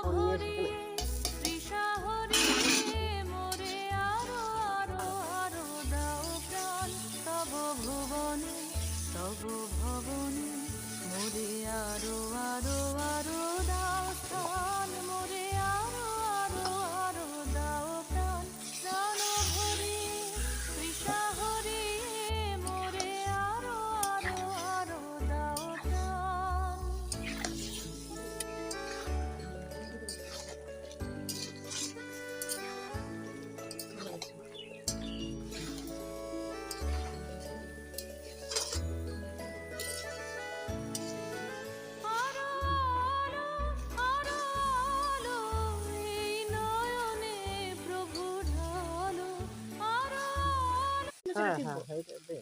ভরিয়ে তৃষা হরিয়ে মোরে আরো আরো আরো দাও প্রাণ তব ভুবনে তব ভবনে মোরে আরো আরো আরো দাও স্থান মোরে আরো আরো আরো দাও প্রাণ প্রাণ ভরিয়ে তৃষা হরিয়ে মোরে আরো আরো আরো দাও প্রাণ। আরো আলো আরো আলো এই নয়নে প্রভু ঢালো আরো আলো। হ্যাঁ হ্যাঁ এইটা দে।